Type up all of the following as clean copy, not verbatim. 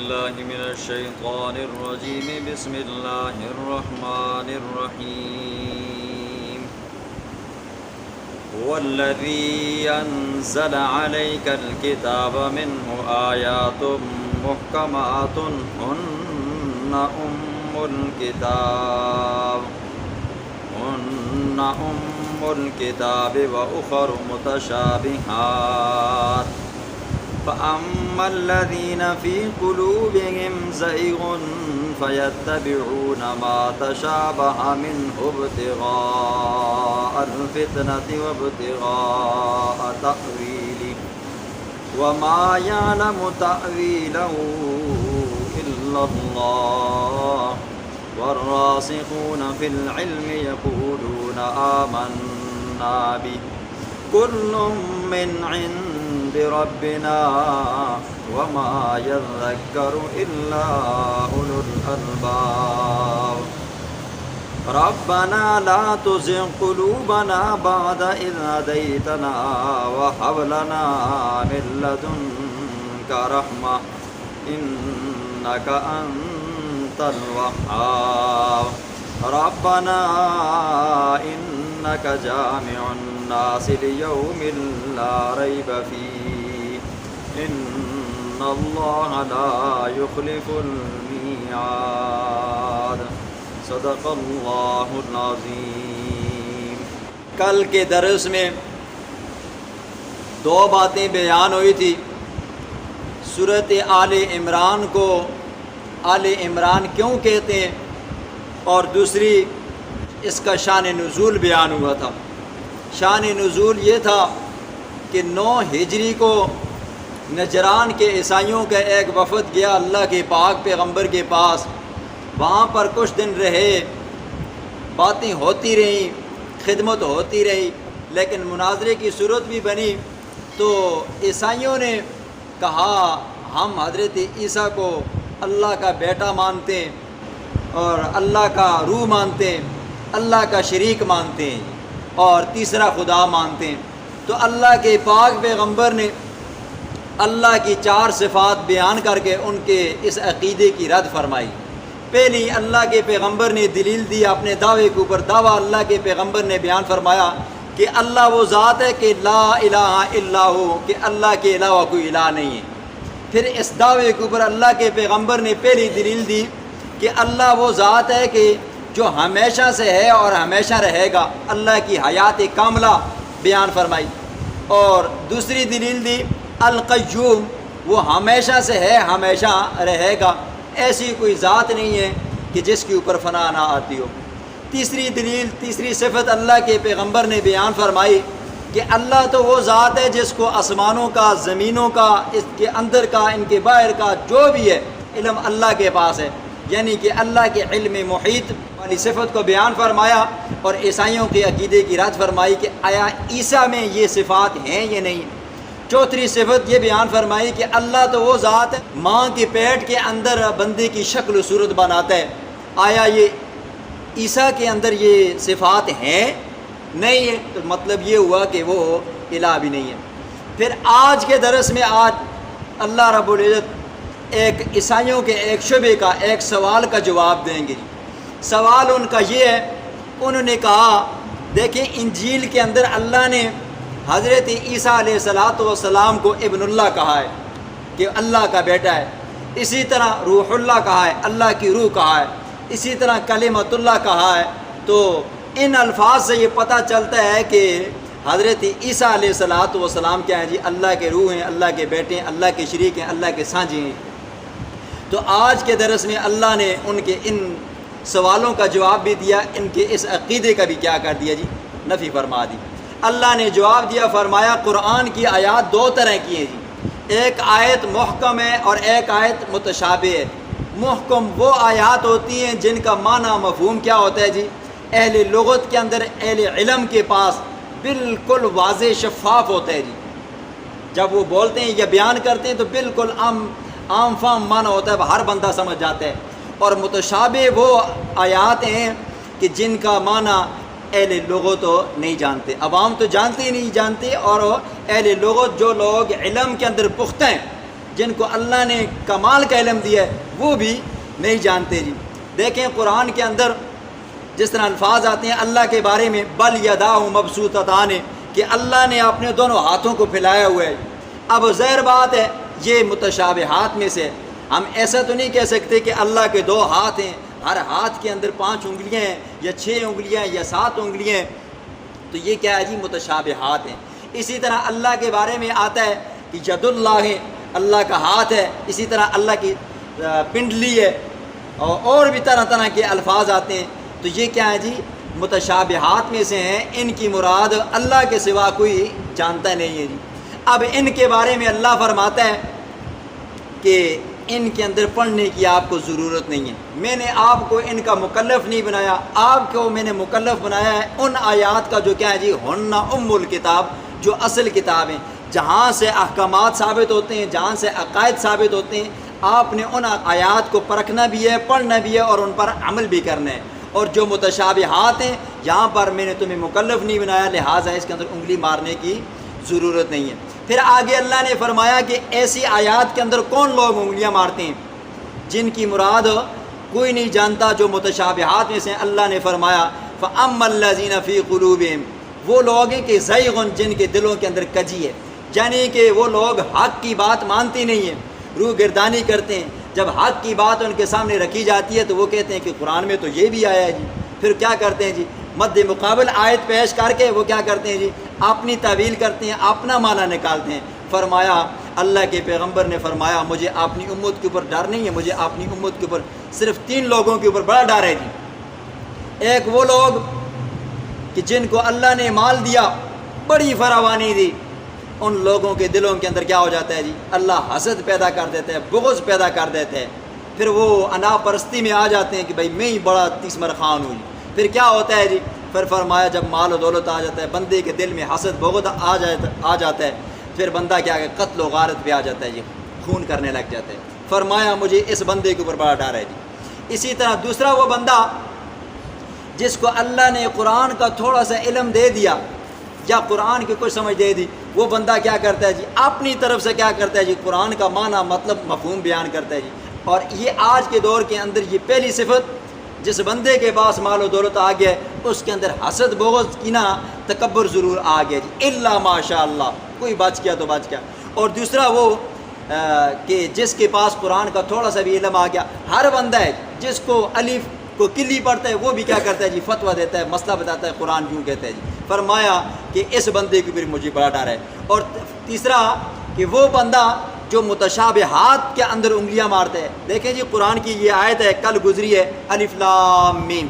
بالله من الشيطان الرجيم بسم الله الرحمن الرحيم هو الذي أنزل عليك الكتاب منه آيات محكمات هن أم الكتاب وأخر متشابهات فأما الذين في قلوبهم زيغ فيتبعون ما تشابه منه ابتغاء الفتنة وابتغاء تأويله وما يعلم تأويله إلا الله والراسخون في العلم يقولون آمنا به كل من عند ربنا وما يذكر إلا أولو الألباب ربنا لا تزغ قلوبنا بعد إذ هديتنا وهب لنا من لدنك رحمة إنك أنت الوهاب ربنا إنك جامع الناس ليوم لا ريب فيه إن الله لا يخلف الميعاد صدق اللہ العظیم۔ کل کے درس میں دو باتیں بیان ہوئی تھی۔ سورۃ آل عمران کو آل عمران کیوں کہتے ہیں، اور دوسری اس کا شان نزول بیان ہوا تھا۔ شان نزول یہ تھا کہ 9 ہجری کو نجران کے عیسائیوں کا ایک وفد گیا اللہ کے پاک پیغمبر کے پاس، وہاں پر کچھ دن رہے، باتیں ہوتی رہیں، خدمت ہوتی رہی، لیکن مناظرے کی صورت بھی بنی۔ تو عیسائیوں نے کہا ہم حضرت عیسیٰ کو اللہ کا بیٹا مانتے ہیں اور اللہ کا روح مانتے ہیں، اللہ کا شریک مانتے ہیں اور تیسرا خدا مانتے ہیں۔ تو اللہ کے پاک پیغمبر نے اللہ کی 4 صفات بیان کر کے ان کے اس عقیدے کی رد فرمائی۔ پہلی اللہ کے پیغمبر نے دلیل دی اپنے دعوے کے اوپر دعویٰ۔ اللہ کے پیغمبر نے بیان فرمایا کہ اللہ وہ ذات ہے کہ لا الہ الا ہو، کہ اللہ کے علاوہ کوئی الہ نہیں ہے۔ پھر اس دعوے کے اوپر اللہ کے پیغمبر نے پہلی دلیل دی کہ اللہ وہ ذات ہے کہ جو ہمیشہ سے ہے اور ہمیشہ رہے گا، اللہ کی حیات کاملہ بیان فرمائی۔ اور دوسری دلیل دی القیوم، وہ ہمیشہ سے ہے ہمیشہ رہے گا، ایسی کوئی ذات نہیں ہے کہ جس کے اوپر فنا نہ آتی ہو۔ تیسری دلیل، تیسری صفت اللہ کے پیغمبر نے بیان فرمائی کہ اللہ تو وہ ذات ہے جس کو آسمانوں کا، زمینوں کا، اس کے اندر کا، ان کے باہر کا جو بھی ہے علم اللہ کے پاس ہے، یعنی کہ اللہ کے علم محیط والی صفت کو بیان فرمایا۔ اور عیسائیوں کے عقیدے کی رد فرمائی کہ آیا عیسیٰ میں یہ صفات ہیں یا نہیں۔ چوتھی صفت یہ بیان فرمائی کہ اللہ تو وہ ذات ہے ماں کے پیٹ کے اندر بندے کی شکل و صورت بناتا ہے، آیا یہ عیسیٰ کے اندر یہ صفات ہیں؟ نہیں ہے، تو مطلب یہ ہوا کہ وہ الہ بھی نہیں ہے۔ پھر آج کے درس میں آج اللہ رب العزت ایک عیسائیوں کے ایک شبے کا، ایک سوال کا جواب دیں گے۔ سوال ان کا یہ ہے، انہوں نے کہا دیکھیں انجیل کے اندر اللہ نے حضرت عیسیٰ علیہ السلام کو ابن اللہ کہا ہے کہ اللہ کا بیٹا ہے، اسی طرح روح اللہ کہا ہے، اللہ کی روح کہا ہے، اسی طرح کلمۃ اللہ کہا ہے۔ تو ان الفاظ سے یہ پتہ چلتا ہے کہ حضرت عیسیٰ علیہ السلام کیا ہیں جی، اللہ کے روح ہیں، اللہ کے بیٹے ہیں، اللہ کے شریک ہیں، اللہ کے سانجی ہیں۔ تو آج کے درس میں اللہ نے ان کے ان سوالوں کا جواب بھی دیا، ان کے اس عقیدے کا بھی کیا کر دیا جی، نفی فرما دی۔ اللہ نے جواب دیا، فرمایا قرآن کی آیات 2 طرح کی ہیں جی، ایک آیت محکم ہے اور ایک آیت متشابہ ہے۔ محکم وہ آیات ہوتی ہیں جن کا معنی مفہوم کیا ہوتا ہے جی، اہل لغت کے اندر، اہل علم کے پاس بالکل واضح شفاف ہوتا ہے جی، جب وہ بولتے ہیں یا بیان کرتے ہیں تو بالکل عام فام معنی ہوتا ہے، ہر بندہ سمجھ جاتا ہے۔ اور متشابہ وہ آیات ہیں کہ جن کا معنی اہل لغت تو نہیں جانتے، عوام تو جانتے ہی نہیں جانتے، اور اہل لغت جو لوگ علم کے اندر پختہ ہیں جن کو اللہ نے کمال کا علم دیا ہے وہ بھی نہیں جانتے جی۔ دیکھیں قرآن کے اندر جس طرح الفاظ آتے ہیں اللہ کے بارے میں، بل یداہ مبسوطتان، کہ اللہ نے اپنے دونوں ہاتھوں کو پھیلایا ہوا ہے۔ اب ظاہر بات ہے یہ متشابہات میں سے، ہم ایسا تو نہیں کہہ سکتے کہ اللہ کے 2 ہاتھ ہیں، ہر ہاتھ کے اندر 5 انگلیاں ہیں یا 6 انگلیاں ہیں یا 7 انگلیاں ہیں، تو یہ کیا ہے جی متشابہات ہیں۔ اسی طرح اللہ کے بارے میں آتا ہے کہ ید اللہ ہے، اللہ کا ہاتھ ہے، اسی طرح اللہ کی پنڈلی ہے، اور بھی طرح طرح کے الفاظ آتے ہیں، تو یہ کیا ہے جی متشابہات میں سے ہیں، ان کی مراد اللہ کے سوا کوئی جانتا نہیں ہے جی۔ اب ان کے بارے میں اللہ فرماتا ہے کہ ان کے اندر پڑھنے کی آپ کو ضرورت نہیں ہے، میں نے آپ کو ان کا مکلف نہیں بنایا، آپ کو میں نے مکلف بنایا ہے ان آیات کا جو کیا ہے جی ہن ام الکتاب، جو اصل کتاب ہیں، جہاں سے احکامات ثابت ہوتے ہیں، جہاں سے عقائد ثابت ہوتے ہیں، آپ نے ان آیات کو پرکھنا بھی ہے، پڑھنا بھی ہے اور ان پر عمل بھی کرنا ہے۔ اور جو متشابہات ہیں یہاں پر میں نے تمہیں مکلف نہیں بنایا، لہٰذا اس کے اندر انگلی مارنے کی ضرورت نہیں ہے۔ پھر آگے اللہ نے فرمایا کہ ایسی آیات کے اندر کون لوگ انگلیاں مارتے ہیں جن کی مراد کوئی نہیں جانتا، جو متشابہات میں سے اللہ نے فرمایا فَأَمَّا الَّذِينَ فِي قُلُوبِهِمْ، وہ لوگ ہیں کہ زیغٌ، جن کے دلوں کے اندر کجی ہے، یعنی کہ وہ لوگ حق کی بات مانتے نہیں ہیں، روح گردانی کرتے ہیں۔ جب حق کی بات ان کے سامنے رکھی جاتی ہے تو وہ کہتے ہیں کہ قرآن میں تو یہ بھی آیا ہے جی، پھر کیا کرتے ہیں جی مد مقابل آیت پیش کر کے وہ کیا کرتے ہیں جی اپنی تعویل کرتے ہیں، اپنا معنی نکالتے ہیں۔ فرمایا اللہ کے پیغمبر نے فرمایا مجھے اپنی امت کے اوپر ڈر نہیں ہے، مجھے اپنی امت کے اوپر صرف 3 لوگوں کے اوپر بڑا ڈر ہے جی۔ ایک وہ لوگ کہ جن کو اللہ نے مال دیا، بڑی فراوانی دی، ان لوگوں کے دلوں کے اندر کیا ہو جاتا ہے جی اللہ حسد پیدا کر دیتا ہے، بغض پیدا کر دیتا ہے، پھر وہ انا پرستی میں آ جاتے ہیں کہ بھائی میں ہی بڑا تیسمر خان ہوں۔ پھر کیا ہوتا ہے جی پھر فرمایا جب مال و دولت آ جاتا ہے، بندے کے دل میں حسد بغض آ جاتا ہے، پھر بندہ کیا کہ قتل و غارت پہ آ جاتا ہے جی، خون کرنے لگ جاتا ہے۔ فرمایا مجھے اس بندے کے اوپر بڑا ڈر ہے جی۔ اسی طرح دوسرا وہ بندہ جس کو اللہ نے قرآن کا تھوڑا سا علم دے دیا یا قرآن کی کچھ سمجھ دے دی، وہ بندہ کیا کرتا ہے جی اپنی طرف سے کیا کرتا ہے جی قرآن کا معنی مطلب مفہوم بیان کرتا ہے جی۔ اور یہ آج کے دور کے اندر یہ پہلی صفت، جس بندے کے پاس مال و دولت آ گیا ہے اس کے اندر حسد بغض کینہ تکبر ضرور آ گیا جی، الا ماشاء اللہ، کوئی بچ گیا تو بچ گیا۔ اور دوسرا وہ کہ جس کے پاس قرآن کا تھوڑا سا بھی علم آ گیا، ہر بندہ ہے جس کو الف کو کلی پڑھتا ہے وہ بھی کیا کرتا ہے جی فتویٰ دیتا ہے، مسئلہ بتاتا ہے قرآن کیوں کہتا ہے جی۔ فرمایا کہ اس بندے کے اوپر مجھے بڑا ڈر ہے۔ اور تیسرا کہ وہ بندہ جو متشابہات کے اندر انگلیاں مارتے ہیں۔ دیکھیں جی قرآن کی یہ آیت ہے کل گزری ہے الف لام میم،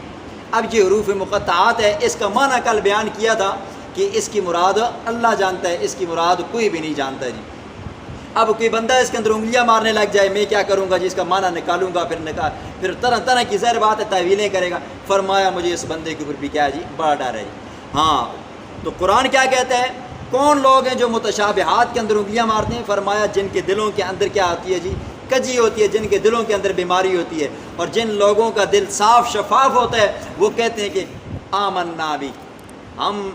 اب یہ حروف مقطعات ہے، اس کا معنی کل بیان کیا تھا کہ اس کی مراد اللہ جانتا ہے، اس کی مراد کوئی بھی نہیں جانتا جی۔ اب کوئی بندہ اس کے اندر انگلیاں مارنے لگ جائے، میں کیا کروں گا جی اس کا معنی نکالوں گا، پھر طرح طرح کی ظاہر بات ہے تعویلیں کرے گا۔ فرمایا مجھے اس بندے کے اوپر بھی کیا ہے جی بڑا ڈر ہے جی۔ ہاں تو قرآن کیا کہتا ہے کون لوگ ہیں جو متشابہات کے اندر انگلیاں مارتے ہیں؟ فرمایا جن کے دلوں کے اندر کیا ہوتی ہے جی کجی ہوتی ہے، جن کے دلوں کے اندر بیماری ہوتی ہے، اور جن لوگوں کا دل صاف شفاف ہوتا ہے وہ کہتے ہیں کہ آمنا بھی، ہم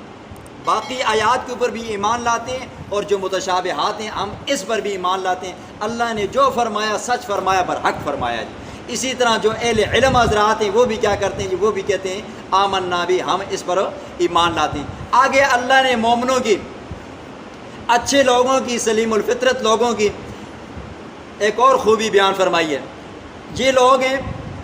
باقی آیات کے اوپر بھی ایمان لاتے ہیں اور جو متشابہات ہیں ہم اس پر بھی ایمان لاتے ہیں، اللہ نے جو فرمایا سچ فرمایا، پر حق فرمایا جی۔ اسی طرح جو اہل علم حضرات ہیں وہ بھی کیا کرتے ہیں جی وہ بھی کہتے ہیں آمنا بھی، ہم اس پر ایمان لاتے ہیں۔ آگے اللہ نے مومنوں کی، اچھے لوگوں کی، سلیم الفطرت لوگوں کی ایک اور خوبی بیان فرمائی ہے۔ یہ لوگ ہیں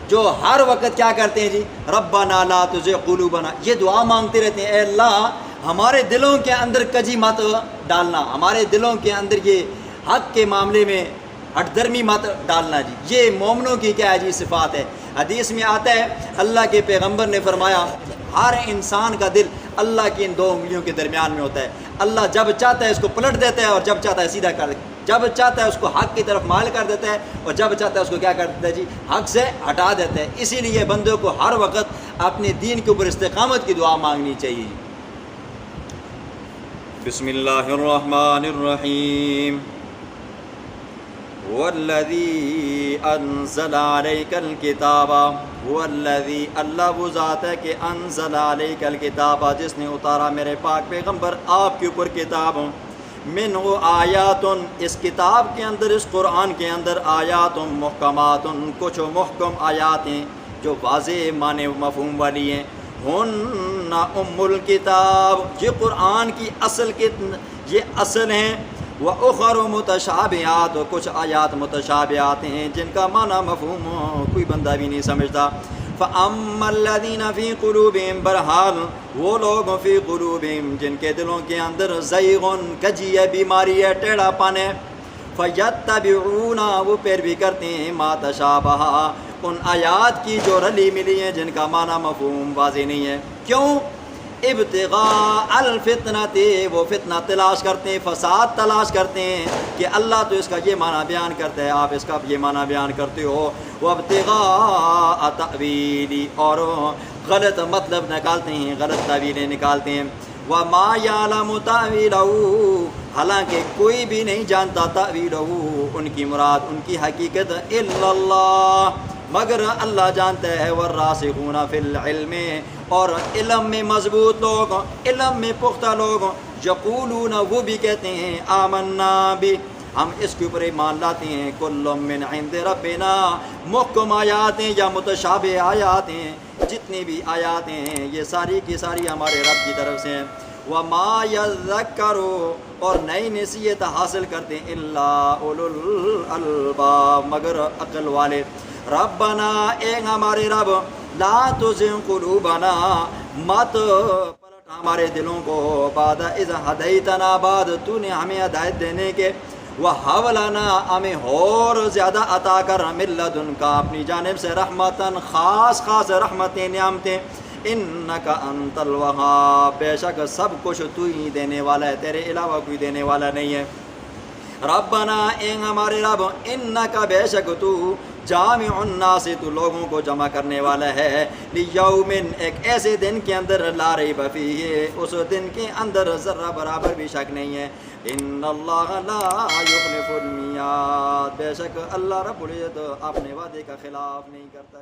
جو ہر وقت کیا کرتے ہیں جی ربنا لا تزغ قلوبنا، یہ دعا مانگتے رہتے ہیں اے اللہ ہمارے دلوں کے اندر کجی مت ڈالنا، ہمارے دلوں کے اندر یہ حق کے معاملے میں ہٹ درمی مت ڈالنا جی۔ یہ مومنوں کی کیا ہے جی صفات ہے۔ حدیث میں آتا ہے اللہ کے پیغمبر نے فرمایا ہر انسان کا دل اللہ کی ان 2 انگلیوں کے درمیان میں ہوتا ہے، اللہ جب چاہتا ہے اس کو پلٹ دیتا ہے اور جب چاہتا ہے سیدھا کر دیتا ہے، جب چاہتا ہے اس کو حق کی طرف مائل کر دیتا ہے اور جب چاہتا ہے اس کو کیا کر دیتا ہے جی حق سے ہٹا دیتا ہے۔ اسی لیے بندوں کو ہر وقت اپنے دین کے اوپر استقامت کی دعا مانگنی چاہیے۔ بسم اللہ الرحمن الرحیم والذی انزل علیک الکتاب، والذی اللہ وہ ذات ہے کہ انزل علیک الکتاب جس نے اتارا میرے پاک پیغمبر آپ کے اوپر کتاب، منہ آیات، اس کتاب کے اندر، اس قرآن کے اندر آیات محکمات، کچھ محکم آیات ہیں جو واضح معنی مفہوم والی ہیں، ہن ام الکتاب، یہ قرآن کی اصل کے یہ اصل ہیں، وَأُخَرُ مُتَشَابِهَاتٌ، کچھ آیات متشابہات ہیں جن کا معنی مفہوم کوئی بندہ بھی نہیں سمجھتا۔ فَأَمَّا الَّذِينَ فِي قُلُوبِهِمْ، بہرحال وہ لوگ فی قلوبہم جن کے دلوں کے اندر زیغن، کجی ہے، بیماری ہے، ٹیڑھا پن ہے، فَيَتَّبِعُونَ، وہ پیروی کرتے ہیں، مَا تَشَابَهَ، ان آیات کی جو رلی ملی ہیں جن کا معنی مفہوم واضح نہیں ہے۔ کیوں؟ ابتغاء الفتنۃ، وہ فتنہ تلاش کرتے ہیں، فساد تلاش کرتے ہیں کہ اللہ تو اس کا یہ معنی بیان کرتا ہے، آپ اس کا یہ معنی بیان کرتے ہو، وابتغاء تأویلی، اور غلط مطلب نکالتے ہیں، غلط تعویلیں نکالتے ہیں، وما یعلم تأویلہ، حالانکہ کوئی بھی نہیں جانتا تأویلہ، ان کی مراد، ان کی حقیقت، الا اللہ، مگر اللہ جانتا ہے، والراسخون فی العلم، اور علم میں مضبوط لوگ، علم میں پختہ لوگ، یقولون، وہ بھی کہتے ہیں، آمنا بھی، ہم اس کے اوپر ایمان لاتے ہیں، کل من عند ربنا، محکم آیات ہیں یا متشابہ آیات ہیں، جتنی بھی آیات ہیں یہ ساری کی ساری ہمارے رب کی طرف سے ہیں، وما یذکر، اور نئی نصیحت حاصل کرتے ہیں، الا اولو الالباب، مگر عقل والے۔ ربنا، اے ہمارے رب، لا تزغ قلوبنا، مت پلٹ ہمارے دلوں کو، بعد اذ ہدیتنا، بعد تو نے ہمیں ہدایت دینے کے، وہب لنا، ہمیں اور زیادہ عطا کر، من لدنک، اپنی جانب سے، رحمتاً، خاص خاص رحمتیں، نعمتیں، انک انت الوہاب، بے شک سب کچھ تو ہی دینے والا ہے، تیرے علاوہ کوئی دینے والا نہیں ہے۔ ربنا، اے ہمارے رب، انک، بے شک تو، جامع الناس، تو لوگوں کو جمع کرنے والا ہے، لیوم، ایک ایسے دن کے اندر، لا ریب فیہ، اس دن کے اندر ذرہ برابر بھی شک نہیں ہے، ان اللہ لا یخلف المیعاد، بے شک اللہ رب العزت اپنے وعدے کا خلاف نہیں کرتا۔